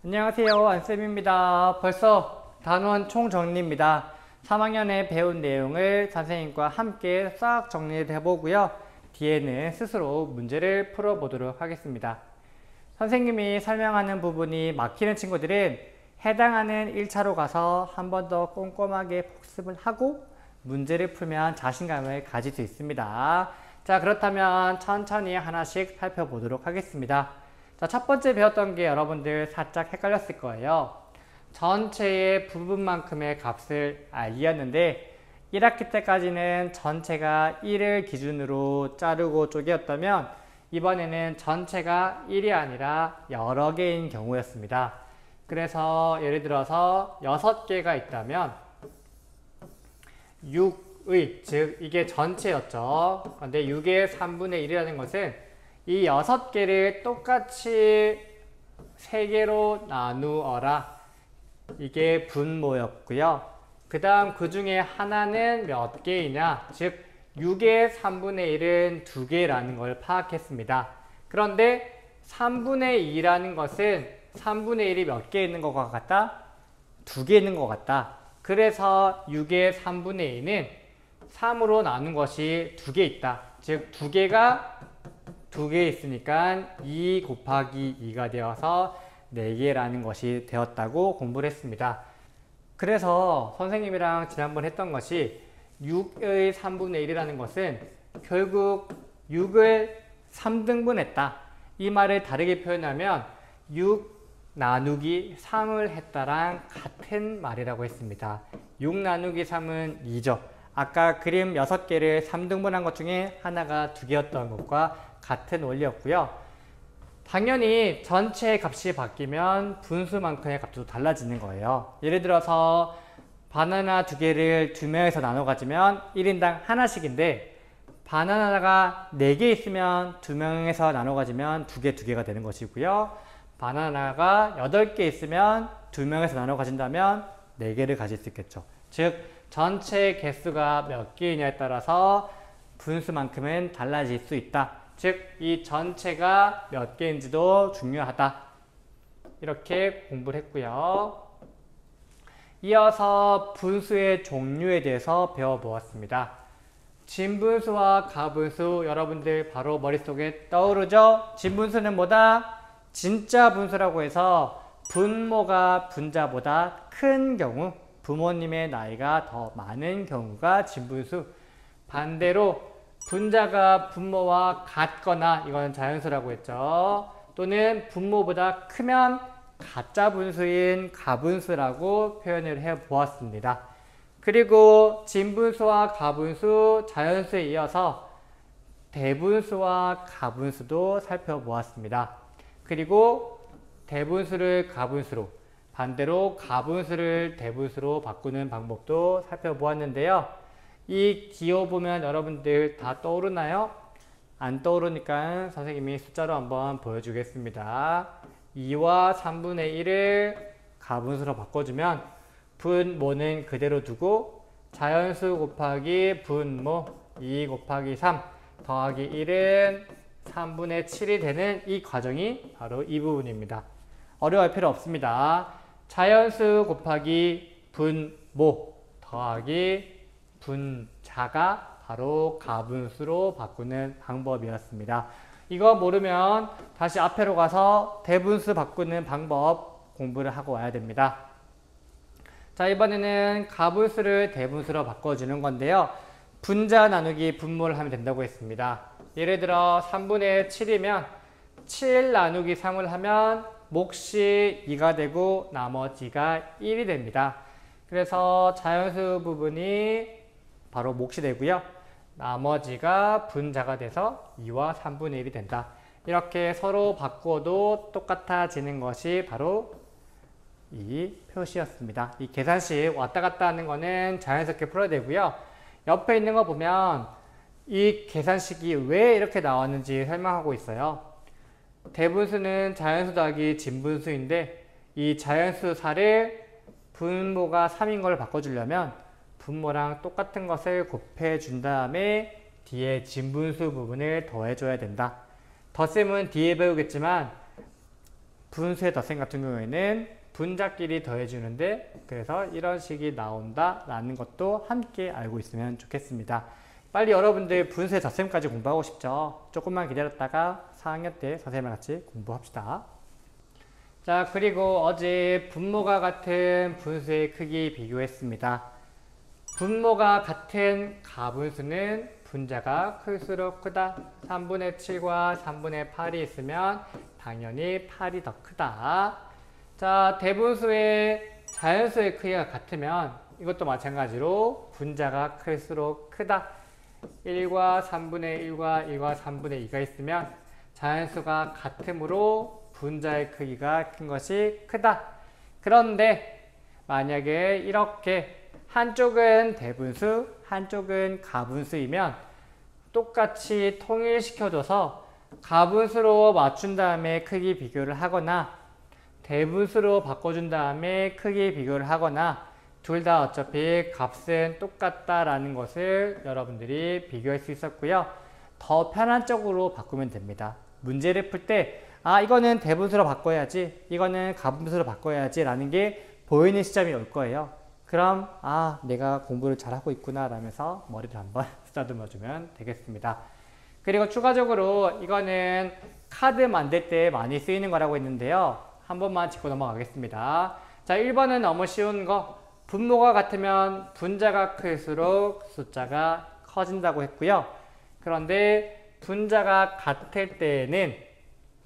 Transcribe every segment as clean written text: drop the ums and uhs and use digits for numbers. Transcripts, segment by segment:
안녕하세요, 안쌤입니다. 벌써 단원 총정리입니다. 3학년에 배운 내용을 선생님과 함께 싹 정리를 해보고요. 뒤에는 스스로 문제를 풀어보도록 하겠습니다. 선생님이 설명하는 부분이 막히는 친구들은 해당하는 1차로 가서 한 번 더 꼼꼼하게 복습을 하고 문제를 풀면 자신감을 가질 수 있습니다. 자, 그렇다면 천천히 하나씩 살펴보도록 하겠습니다. 자, 첫 번째 배웠던 게 여러분들 살짝 헷갈렸을 거예요. 전체의 부분만큼의 값을 알기였는데 1학기 때까지는 전체가 1을 기준으로 자르고 쪼개었다면 이번에는 전체가 1이 아니라 여러 개인 경우였습니다. 그래서 예를 들어서 6개가 있다면 6의, 즉 이게 전체였죠. 그런데 6의 3분의 1이라는 것은 이 6개를 똑같이 3개로 나누어라. 이게 분모였고요. 그 다음 그 중에 하나는 몇 개이냐? 즉 6의 3분의 1은 2개라는 걸 파악했습니다. 그런데 3분의 2라는 것은 3분의 1이 몇 개 있는 것과 같다? 2개 있는 것 같다. 그래서 6의 3분의 2는 3으로 나눈 것이 2개 있다. 즉 2개 있으니까 2 곱하기 2가 되어서 4개라는 것이 되었다고 공부를 했습니다. 그래서 선생님이랑 지난번 했던 것이 6의 3분의 1이라는 것은 결국 6을 3등분했다. 이 말을 다르게 표현하면 6 나누기 3을 했다랑 같은 말이라고 했습니다. 6 나누기 3은 2죠. 아까 그림 6개를 3등분한 것 중에 하나가 2개였던 것과 같은 원리였고요. 당연히 전체 값이 바뀌면 분수만큼의 값도 달라지는 거예요. 예를 들어서 바나나 2개를 2명에서 나눠 가지면 1인당 하나씩인데 바나나가 4개 있으면 2명에서 나눠 가지면 2개가 되는 것이고요. 바나나가 8개 있으면 2명에서 나눠 가진다면 4개를 가질 수 있겠죠. 즉 전체 개수가 몇 개이냐에 따라서 분수만큼은 달라질 수 있다. 즉 이 전체가 몇 개인지도 중요하다. 이렇게 공부를 했고요. 이어서 분수의 종류에 대해서 배워보았습니다. 진분수와 가분수 여러분들 바로 머릿속에 떠오르죠? 진분수는 뭐다? 진짜 분수라고 해서 분모가 분자보다 큰 경우, 부모님의 나이가 더 많은 경우가 진분수. 반대로 분자가 분모와 같거나, 이건 자연수라고 했죠. 또는 분모보다 크면 가짜 분수인 가분수라고 표현을 해 보았습니다. 그리고 진분수와 가분수, 자연수에 이어서 대분수와 가분수도 살펴보았습니다. 그리고 대분수를 가분수로, 반대로 가분수를 대분수로 바꾸는 방법도 살펴보았는데요. 이 기호 보면 여러분들 다 떠오르나요? 안 떠오르니까 선생님이 숫자로 한번 보여주겠습니다. 2와 3분의 1을 가분수로 바꿔주면 분모는 그대로 두고 자연수 곱하기 분모 2 곱하기 3 더하기 1은 3분의 7이 되는 이 과정이 바로 이 부분입니다. 어려워할 필요 없습니다. 자연수 곱하기 분모 더하기 분자가 바로 가분수로 바꾸는 방법이었습니다. 이거 모르면 다시 앞으로 가서 대분수 바꾸는 방법 공부를 하고 와야 됩니다. 자, 이번에는 가분수를 대분수로 바꿔주는 건데요. 분자 나누기 분모를 하면 된다고 했습니다. 예를 들어 3분의 7이면 7 나누기 3을 하면 몫이 2가 되고 나머지가 1이 됩니다. 그래서 자연수 부분이 바로 몫이 되고요. 나머지가 분자가 돼서 2와 3분의 1이 된다. 이렇게 서로 바꿔도 똑같아지는 것이 바로 이 표시였습니다. 이 계산식 왔다 갔다 하는 거는 자연스럽게 풀어야 되고요. 옆에 있는 거 보면 이 계산식이 왜 이렇게 나왔는지 설명하고 있어요. 대분수는 자연수 더하기 진분수인데 이 자연수 4를 분모가 3인 걸 바꿔주려면 분모랑 똑같은 것을 곱해준 다음에 뒤에 진분수 부분을 더해줘야 된다. 덧셈은 뒤에 배우겠지만 분수의 덧셈 같은 경우에는 분자끼리 더해주는데 그래서 이런 식이 나온다 라는 것도 함께 알고 있으면 좋겠습니다. 빨리 여러분들 분수의 덧셈까지 공부하고 싶죠? 조금만 기다렸다가 4학년 때 선생님이랑 같이 공부합시다. 자, 그리고 어제 분모가 같은 분수의 크기 비교했습니다. 분모가 같은 가분수는 분자가 클수록 크다. 3분의 7과 3분의 8이 있으면 당연히 8이 더 크다. 자, 대분수의 자연수의 크기가 같으면 이것도 마찬가지로 분자가 클수록 크다. 1과 3분의 1과 1과 3분의 2가 있으면 자연수가 같으므로 분자의 크기가 큰 것이 크다. 그런데 만약에 이렇게 한쪽은 대분수, 한쪽은 가분수이면 똑같이 통일시켜줘서 가분수로 맞춘 다음에 크기 비교를 하거나 대분수로 바꿔준 다음에 크기 비교를 하거나 둘 다 어차피 값은 똑같다라는 것을 여러분들이 비교할 수 있었고요. 더 편한 쪽으로 바꾸면 됩니다. 문제를 풀 때 이거는 대분수로 바꿔야지, 이거는 가분수로 바꿔야지 라는 게 보이는 시점이 올 거예요. 그럼 내가 공부를 잘하고 있구나 라면서 머리를 한번 쓰다듬어 주면 되겠습니다. 그리고 추가적으로 이거는 카드 만들 때 많이 쓰이는 거라고 했는데요. 한 번만 짚고 넘어가겠습니다. 자, 1번은 너무 쉬운 거. 분모가 같으면 분자가 클수록 숫자가 커진다고 했고요. 그런데 분자가 같을 때에는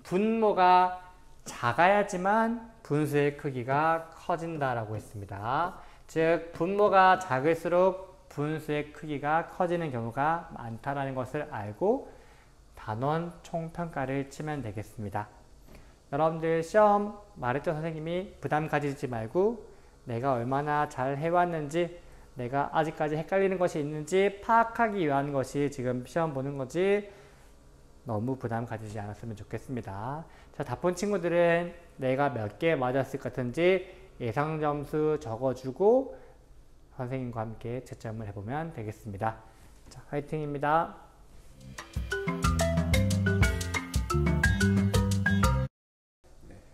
분모가 작아야지만 분수의 크기가 커진다라고 했습니다. 즉, 분모가 작을수록 분수의 크기가 커지는 경우가 많다라는 것을 알고 단원 총평가를 치면 되겠습니다. 여러분들 시험 말했죠, 선생님이 부담 가지지 말고 내가 얼마나 잘 해왔는지, 내가 아직까지 헷갈리는 것이 있는지 파악하기 위한 것이 지금 시험 보는 거지 너무 부담 가지지 않았으면 좋겠습니다. 자, 다 푼 친구들은 내가 몇 개 맞았을 것 같은지 예상 점수 적어주고 선생님과 함께 채점을 해보면 되겠습니다. 자, 화이팅입니다.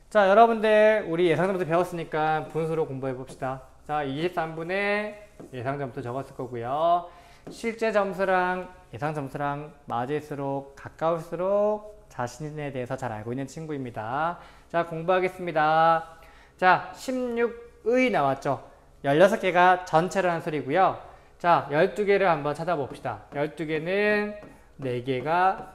자, 여러분들 우리 예상점수 배웠으니까 분수로 공부해 봅시다. 자, 23분의 예상점수 적었을 거고요. 실제 점수랑 예상점수랑 맞을수록 가까울수록 자신에 대해서 잘 알고 있는 친구입니다. 자, 공부하겠습니다. 자, 16의 나왔죠. 16개가 전체라는 소리고요. 자, 12개를 한번 찾아봅시다. 12개는 4개가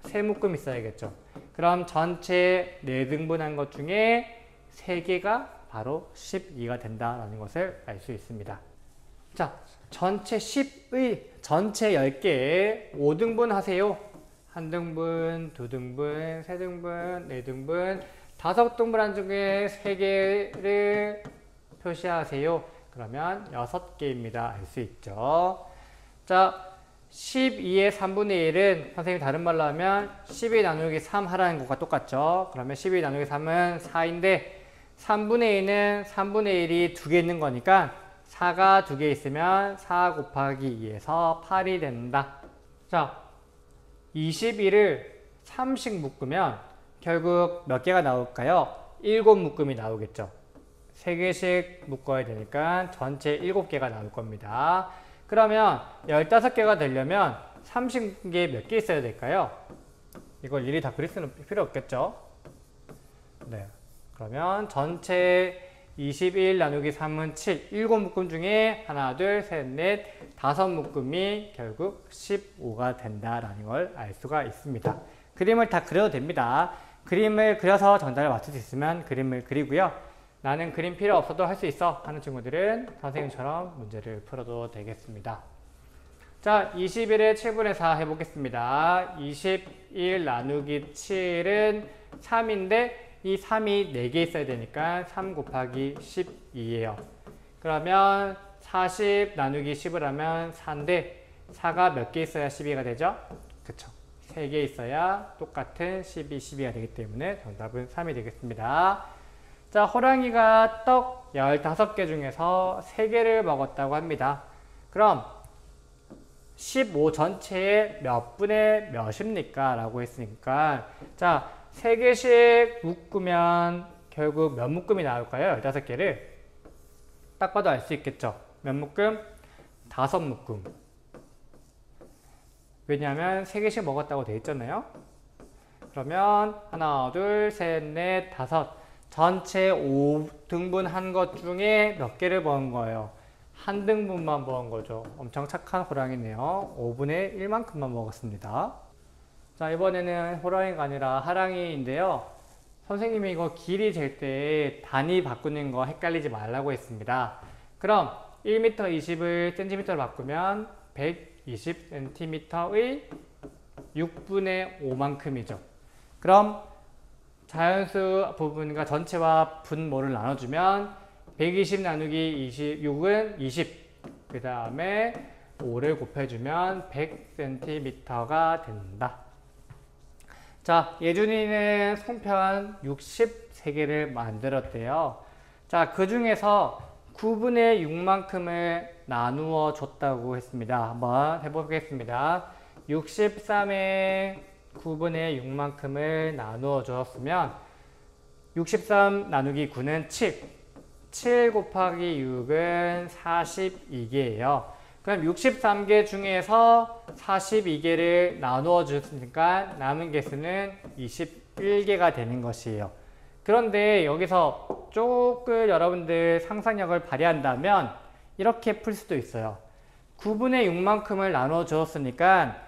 세묶음 있어야겠죠. 그럼 전체 4등분한 것 중에 3개가 바로 12가 된다는 것을 알 수 있습니다. 자, 전체 10의 전체 10개에 5등분 하세요. 1등분, 2등분, 3등분, 4등분, 5등분한 중에 3개를 표시하세요. 그러면 6개입니다. 알 수 있죠. 자, 12의 3분의 1은 선생님이 다른 말로 하면 12 나누기 3 하라는 것과 똑같죠. 그러면 12 나누기 3은 4인데 3분의 2는 3분의 1이 2개 있는 거니까 4가 2개 있으면 4 곱하기 2에서 8이 된다. 자, 21을 3씩 묶으면 결국 몇 개가 나올까요? 7묶음이 나오겠죠. 3개씩 묶어야 되니까 전체 7개가 나올 겁니다. 그러면 15개가 되려면 30개 몇 개 있어야 될까요? 이걸 일일이 다 그릴 수는 필요 없겠죠? 네. 그러면 전체 21 나누기 3은 7, 7묶음 중에 하나, 둘, 셋, 넷, 5묶음이 결국 15가 된다라는 걸 알 수가 있습니다. 그림을 다 그려도 됩니다. 그림을 그려서 정답을 맞출 수 있으면 그림을 그리고요. 나는 그림 필요 없어도 할 수 있어 하는 친구들은 선생님처럼 문제를 풀어도 되겠습니다. 자, 21에 7분의 4 해보겠습니다. 21 나누기 7은 3인데 이 3이 4개 있어야 되니까 3 곱하기 12예요. 그러면 40 나누기 10을 하면 4인데 4가 몇 개 있어야 12가 되죠? 그쵸. 3개 있어야 똑같은 12, 12가 되기 때문에 정답은 3이 되겠습니다. 자, 호랑이가 떡 15개 중에서 3개를 먹었다고 합니다. 그럼 15 전체의 몇 분의 몇입니까? 라고 했으니까 자, 3개씩 묶으면 결국 몇 묶음이 나올까요? 15개를 딱 봐도 알 수 있겠죠. 몇 묶음? 5묶음. 왜냐하면 3개씩 먹었다고 되어 있잖아요. 그러면 하나, 둘, 셋, 넷, 다섯. 전체 5등분 한 것 중에 몇 개를 먹은 거예요? 한 등분만 먹은 거죠. 엄청 착한 호랑이네요. 5분의 1만큼만 먹었습니다. 자, 이번에는 호랑이가 아니라 하랑이인데요. 선생님이 이거 길이 잴 때 단위 바꾸는 거 헷갈리지 말라고 했습니다. 그럼 1m 20을 cm로 바꾸면 120cm의 6분의 5만큼이죠. 그럼 자연수 부분과 전체와 분모를 나눠주면 120 나누기 26은 20. 그 다음에 5를 곱해주면 100cm가 된다. 자, 예준이는 송편 63개를 만들었대요. 자, 그 중에서 9분의 6만큼을 나누어 줬다고 했습니다. 한번 해보겠습니다. 63의 9분의 6만큼을 나누어 주었으면 63 나누기 9는 7. 7 곱하기 6은 42개예요. 그럼 63개 중에서 42개를 나누어 줬으니까 남은 개수는 21개가 되는 것이에요. 그런데 여기서 조금 여러분들 상상력을 발휘한다면 이렇게 풀 수도 있어요. 9분의 6만큼을 나누어 주었으니까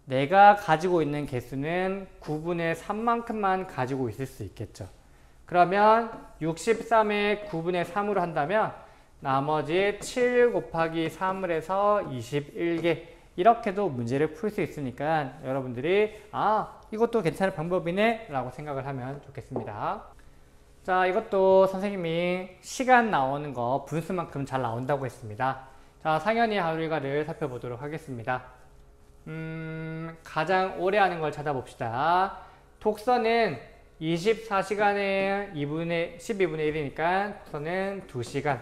내가 가지고 있는 개수는 9분의 3만큼만 가지고 있을 수 있겠죠. 그러면 63에 9분의 3으로 한다면 나머지 7 곱하기 3을 해서 21개. 이렇게도 문제를 풀 수 있으니까 여러분들이 이것도 괜찮은 방법이네 라고 생각을 하면 좋겠습니다. 자, 이것도 선생님이 시간 나오는 거 분수만큼 잘 나온다고 했습니다. 자, 상현이 하루 일과를 살펴보도록 하겠습니다. 가장 오래 하는 걸 찾아봅시다. 독서는 24시간에 12분의 1이니까 독서는 2시간.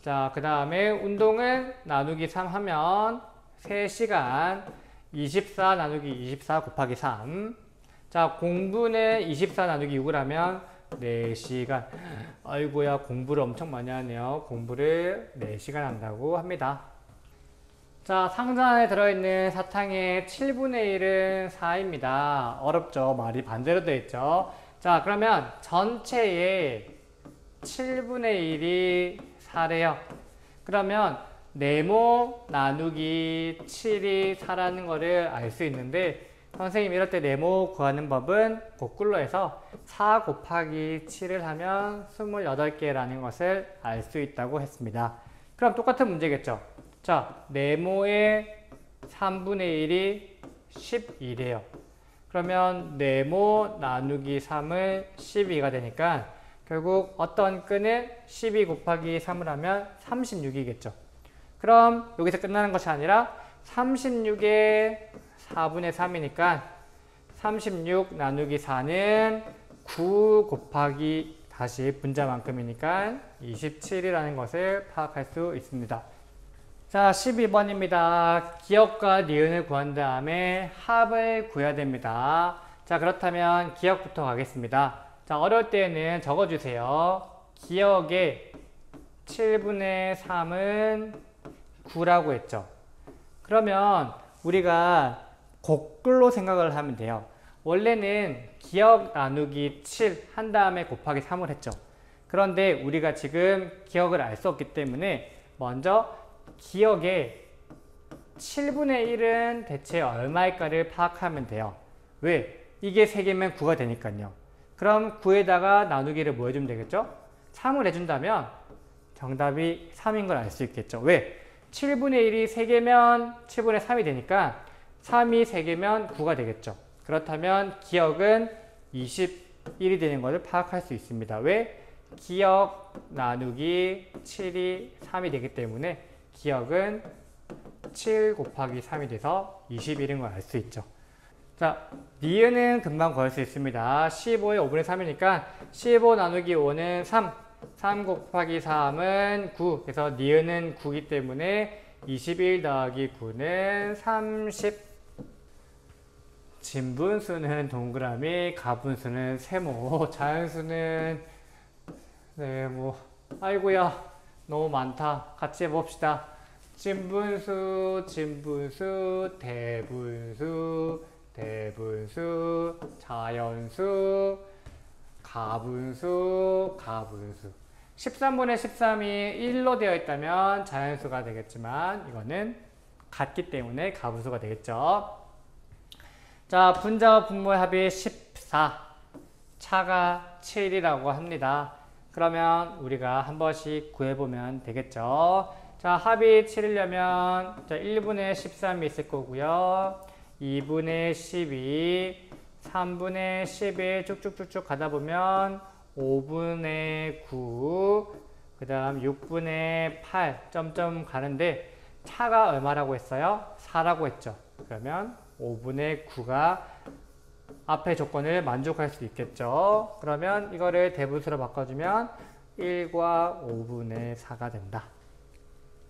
자, 그 다음에 운동은 나누기 3 하면 3시간. 24 나누기 24 곱하기 3. 자, 공부는 24 나누기 6을 하면 4시간. 아이고야, 공부를 엄청 많이 하네요. 공부를 4시간 한다고 합니다. 자, 상자 안에 들어있는 사탕의 7분의 1은 4입니다. 어렵죠? 말이 반대로 되어 있죠? 자, 그러면 전체의 7분의 1이 4래요. 그러면 네모 나누기 7이 4라는 거를 알 수 있는데 선생님이 이럴 때 네모 구하는 법은 거꾸로 해서 4 곱하기 7을 하면 28개라는 것을 알 수 있다고 했습니다. 그럼 똑같은 문제겠죠? 자, 네모의 3분의 1이 12래요. 그러면 네모 나누기 3을 12가 되니까 결국 어떤 끈은 12 곱하기 3을 하면 36이겠죠. 그럼 여기서 끝나는 것이 아니라 36의 4분의 3이니까 36 나누기 4는 9 곱하기 다시 분자만큼이니까 27이라는 것을 파악할 수 있습니다. 자, 12번입니다. 기역과 니은을 구한 다음에 합을 구해야 됩니다. 자, 그렇다면 기역부터 가겠습니다. 자, 어려울 때는 적어주세요. 기역의 7분의 3은 9라고 했죠. 그러면 우리가 거꾸로 생각을 하면 돼요. 원래는 기역 나누기 7 한 다음에 곱하기 3을 했죠. 그런데 우리가 지금 기역을 알 수 없기 때문에 먼저 기역의 7분의 1은 대체 얼마일까를 파악하면 돼요. 왜? 이게 3개면 9가 되니까요. 그럼 9에다가 나누기를 뭐 해주면 되겠죠? 3을 해준다면 정답이 3인 걸 알 수 있겠죠. 왜? 7분의 1이 3개면 7분의 3이 되니까 3이 3개면 9가 되겠죠. 그렇다면 기역은 21이 되는 것을 파악할 수 있습니다. 왜? 기역 나누기 7이 3이 되기 때문에 기역은 7 곱하기 3이 돼서 21인 걸 알 수 있죠. 자, 니은은 금방 구할 수 있습니다. 15의 5분의 3이니까 15 나누기 5는 3. 3 곱하기 3은 9. 그래서 니은은 9이기 때문에 21 더하기 9는 30. 진분수는 동그라미, 가분수는 세모, 자연수는 네, 뭐 아이고야 너무 많다. 같이 해봅시다. 진분수, 진분수, 대분수, 대분수, 자연수, 가분수, 가분수. 13분의 13이 1로 되어 있다면 자연수가 되겠지만 이거는 같기 때문에 가분수가 되겠죠. 자, 분자와 분모의 합이 14, 차가 7이라고 합니다. 그러면 우리가 한 번씩 구해보면 되겠죠. 자, 합이 7이려면 1분의 13이 있을 거고요. 2분의 12, 3분의 11 쭉쭉쭉쭉 가다 보면 5분의 9, 그 다음 6분의 8 점점 가는데 차가 얼마라고 했어요? 4라고 했죠. 그러면 5분의 9가 앞의 조건을 만족할 수 있겠죠. 그러면 이거를 대분수로 바꿔주면 1과 5분의 4가 된다.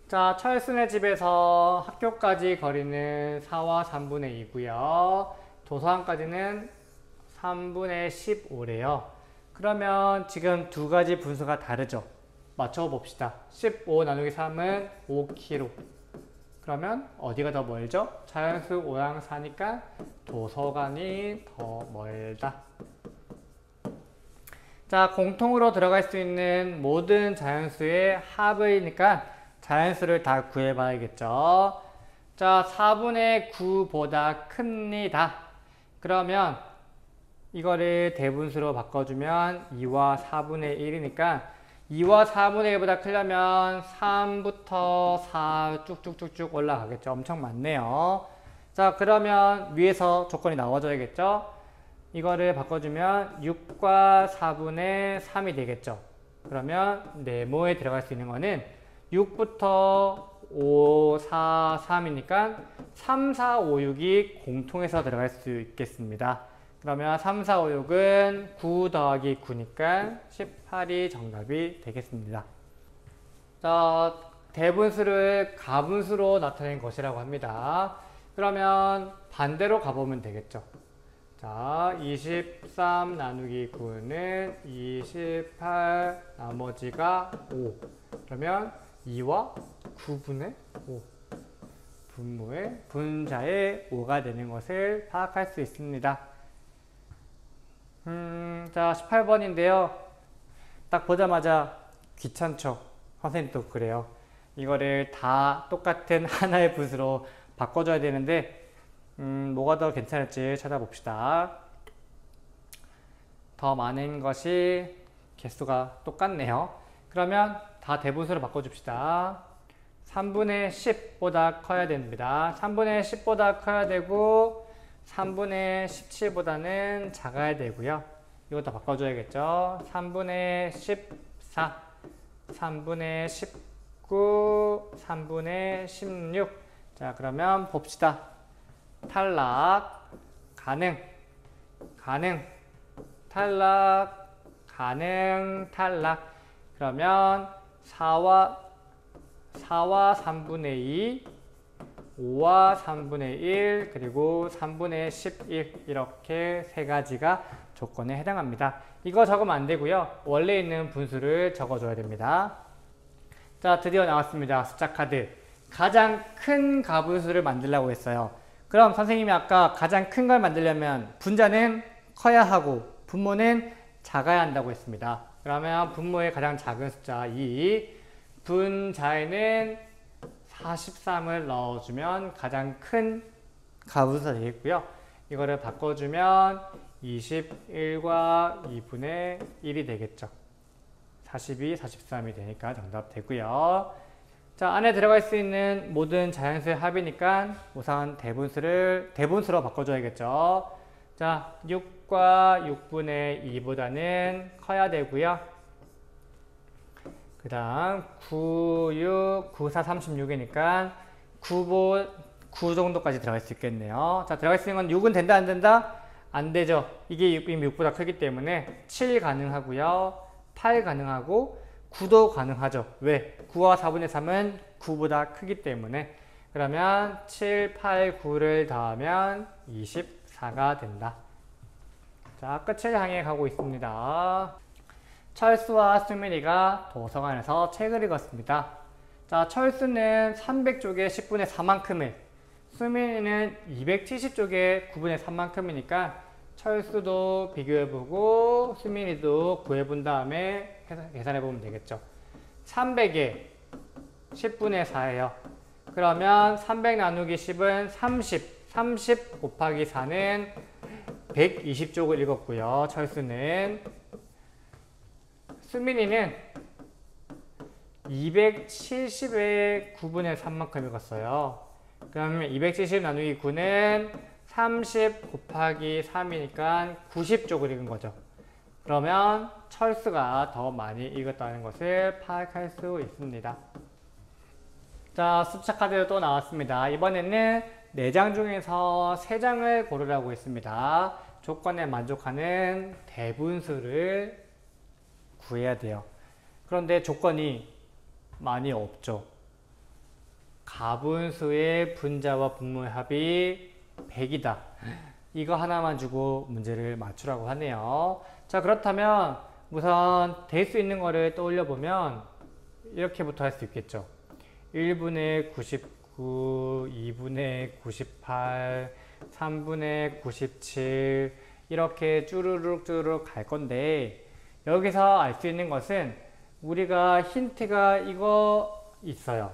자, 철순의 집에서 학교까지 거리는 4와 3분의 2고요. 도서관까지는 3분의 15래요. 그러면 지금 두 가지 분수가 다르죠. 맞춰봅시다. 15 나누기 3은 5km. 그러면 어디가 더 멀죠? 자연수 5랑 4니까 도서관이 더 멀다. 자, 공통으로 들어갈 수 있는 모든 자연수의 합이니까 자연수를 다 구해봐야겠죠. 자, 4분의 9보다 큽니다. 그러면 이거를 대분수로 바꿔주면 2와 4분의 1이니까 2와 4분의 1보다 크려면 3부터 4 쭉쭉쭉쭉 올라가겠죠. 엄청 많네요. 자, 그러면 위에서 조건이 나와줘야겠죠. 이거를 바꿔주면 6과 4분의 3이 되겠죠. 그러면 네모에 들어갈 수 있는 거는 6부터 5, 4, 3이니까 3, 4, 5, 6이 공통해서 들어갈 수 있겠습니다. 그러면 3, 4, 5, 6은 9 더하기 9니까 18이 정답이 되겠습니다. 자, 대분수를 가분수로 나타낸 것이라고 합니다. 그러면 반대로 가보면 되겠죠. 자, 23 나누기 9는 28, 나머지가 5. 그러면 2와 9분의 5. 분모의 분자의 5가 되는 것을 파악할 수 있습니다. 자, 18번인데요. 딱 보자마자 귀찮죠? 선생님도 그래요. 이거를 다 똑같은 하나의 분수로 바꿔줘야 되는데 뭐가 더 괜찮을지 찾아봅시다. 더 많은 것이 개수가 똑같네요. 그러면 다 대분수로 바꿔줍시다. 3분의 10보다 커야 됩니다. 3분의 10보다 커야 되고 3분의 17보다는 작아야 되고요. 이것도 바꿔줘야겠죠. 3분의 14, 3분의 19, 3분의 16. 자, 그러면 봅시다. 탈락, 가능, 가능, 탈락, 가능, 탈락. 그러면 4와 3분의 2, 5와 3분의 1, 그리고 3분의 11 이렇게 세 가지가 조건에 해당합니다. 이거 적으면 안 되고요. 원래 있는 분수를 적어줘야 됩니다. 자, 드디어 나왔습니다. 숫자 카드. 가장 큰 가분수를 만들려고 했어요. 그럼 선생님이 아까 가장 큰 걸 만들려면 분자는 커야 하고 분모는 작아야 한다고 했습니다. 그러면 분모의 가장 작은 숫자 2, 분자에는 43을 넣어주면 가장 큰 가분수가 되겠고요. 이거를 바꿔주면 21과 2분의 1이 되겠죠. 42, 43이 되니까 정답 되고요. 자, 안에 들어갈 수 있는 모든 자연수의 합이니까 우선 대분수로 바꿔줘야겠죠. 자, 6과 6분의 2보다는 커야 되고요. 그 다음 9, 6, 9, 4, 36이니까 9 정도까지 들어갈 수 있겠네요. 자, 들어갈 수 있는 건 6은 된다 안 된다? 안 되죠. 이게 이미 6보다 크기 때문에 7 가능하고요. 8 가능하고 9도 가능하죠. 왜? 9와 4분의 3은 9보다 크기 때문에. 그러면 7, 8, 9를 더하면 24 4가 된다. 자, 끝을 향해 가고 있습니다. 철수와 수민이가 도서관에서 책을 읽었습니다. 자, 철수는 300쪽에 10분의 4만큼을, 수민이는 270쪽에 9분의 3만큼이니까 철수도 비교해보고 수민이도 구해본 다음에 계산해보면 되겠죠. 300에 10분의 4예요. 그러면 300 나누기 10은 30 곱하기 4는 120쪽을 읽었고요. 철수는. 수민이는 270에 9분의 3만큼 읽었어요. 그러면 270 나누기 9는 30 곱하기 3이니까 90쪽을 읽은 거죠. 그러면 철수가 더 많이 읽었다는 것을 파악할 수 있습니다. 자, 숫자 카드 또 나왔습니다. 이번에는 4장 중에서 3장을 고르라고 했습니다. 조건에 만족하는 대분수를 구해야 돼요. 그런데 조건이 많이 없죠. 가분수의 분자와 분모의 합이 100이다. 이거 하나만 주고 문제를 맞추라고 하네요. 자, 그렇다면 우선 될 수 있는 거를 떠올려 보면 이렇게부터 할 수 있겠죠. 1분의 99, 2분의 98, 3분의 97 이렇게 쭈르륵 갈 건데, 여기서 알 수 있는 것은 우리가 힌트가 이거 있어요.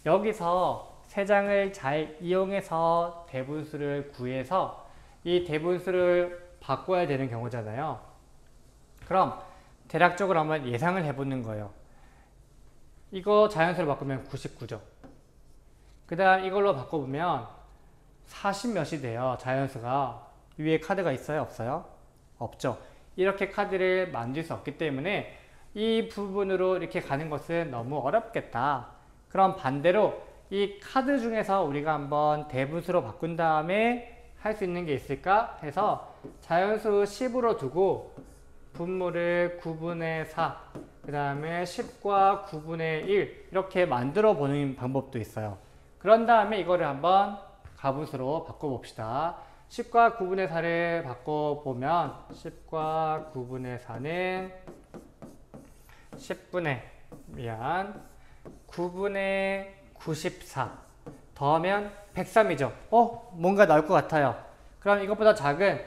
여기서 3장을 잘 이용해서 대분수를 구해서 이 대분수를 바꿔야 되는 경우잖아요. 그럼 대략적으로 한번 예상을 해보는 거예요. 이거 자연수로 바꾸면 99죠. 그 다음 이걸로 바꿔보면 40 몇이 돼요. 자연수가. 위에 카드가 있어요? 없어요? 없죠. 이렇게 카드를 만들 수 없기 때문에 이 부분으로 이렇게 가는 것은 너무 어렵겠다. 그럼 반대로 이 카드 중에서 우리가 한번 대분수로 바꾼 다음에 할 수 있는 게 있을까 해서 자연수 10으로 두고 분모를 9분의 4, 그 다음에 10과 9분의 1 이렇게 만들어 보는 방법도 있어요. 그런 다음에 이거를 한번 가분수로 바꿔봅시다. 10과 9분의 4를 바꿔보면 10과 9분의 4는 9분의 94 더하면 103이죠. 뭔가 나올 것 같아요. 그럼 이것보다 작은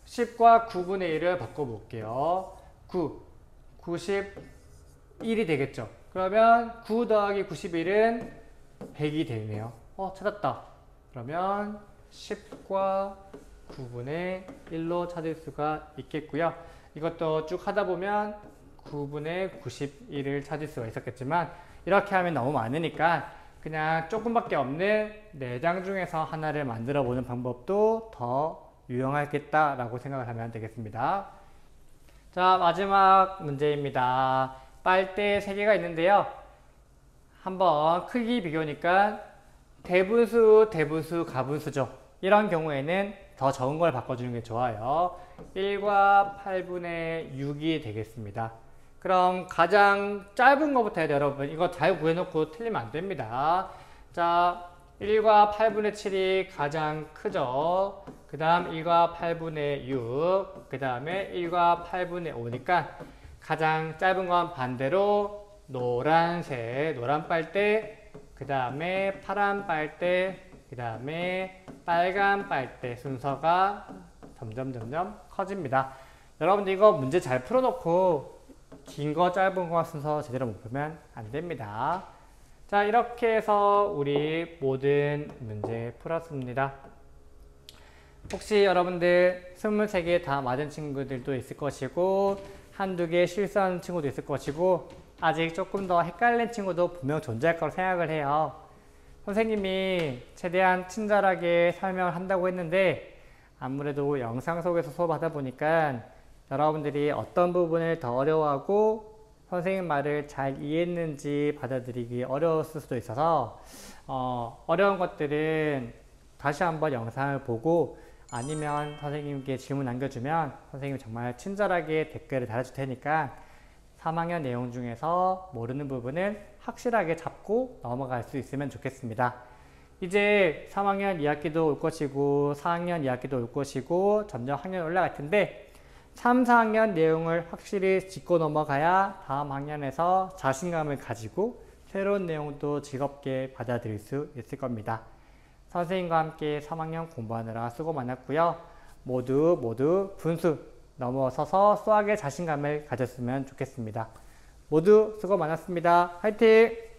10과 9분의 1을 바꿔볼게요. 91이 되겠죠. 그러면 9 더하기 91은 100이 되네요. 찾았다. 그러면 10과 9분의 1로 찾을 수가 있겠고요. 이것도 쭉 하다 보면 9분의 91을 찾을 수가 있었겠지만 이렇게 하면 너무 많으니까 그냥 조금밖에 없는 4장 중에서 하나를 만들어 보는 방법도 더 유용하겠다라고 생각을 하면 되겠습니다. 자, 마지막 문제입니다. 빨대 3개가 있는데요. 한번 크기 비교니까 대분수, 가분수죠. 이런 경우에는 더 적은 걸 바꿔주는 게 좋아요. 1과 8분의 6이 되겠습니다. 그럼 가장 짧은 것부터 해야 돼요, 여러분. 이거 잘 구해놓고 틀리면 안 됩니다. 자, 1과 8분의 7이 가장 크죠. 그 다음 1과 8분의 6, 그 다음에 1과 8분의 5니까 가장 짧은 건 반대로 노란색, 노란 빨대, 그 다음에 파란 빨대, 그 다음에 빨간 빨대 순서가 점점 커집니다. 여러분들 이거 문제 잘 풀어놓고 긴 거 짧은 거 순서 제대로 못 보면 안 됩니다. 자, 이렇게 해서 우리 모든 문제 풀었습니다. 혹시 여러분들 23개 다 맞은 친구들도 있을 것이고 한두 개 실수하는 친구도 있을 것이고 아직 조금 더 헷갈리는 친구도 분명 존재할 거라고 생각을 해요. 선생님이 최대한 친절하게 설명을 한다고 했는데 아무래도 영상 속에서 수업하다 보니까 여러분들이 어떤 부분을 더 어려워하고 선생님 말을 잘 이해했는지 받아들이기 어려웠을 수도 있어서 어려운 것들은 다시 한번 영상을 보고 아니면 선생님께 질문 남겨주면 선생님이 정말 친절하게 댓글을 달아줄 테니까 3학년 내용 중에서 모르는 부분을 확실하게 잡고 넘어갈 수 있으면 좋겠습니다. 이제 3학년 2학기도 올 것이고 4학년 2학기도 올 것이고 점점 학년이 올라갈 텐데 3, 4학년 내용을 확실히 짚고 넘어가야 다음 학년에서 자신감을 가지고 새로운 내용도 즐겁게 받아들일 수 있을 겁니다. 선생님과 함께 3학년 공부하느라 수고 많았고요. 모두 분수 넘어서서 수학에 자신감을 가졌으면 좋겠습니다. 모두 수고 많았습니다. 화이팅!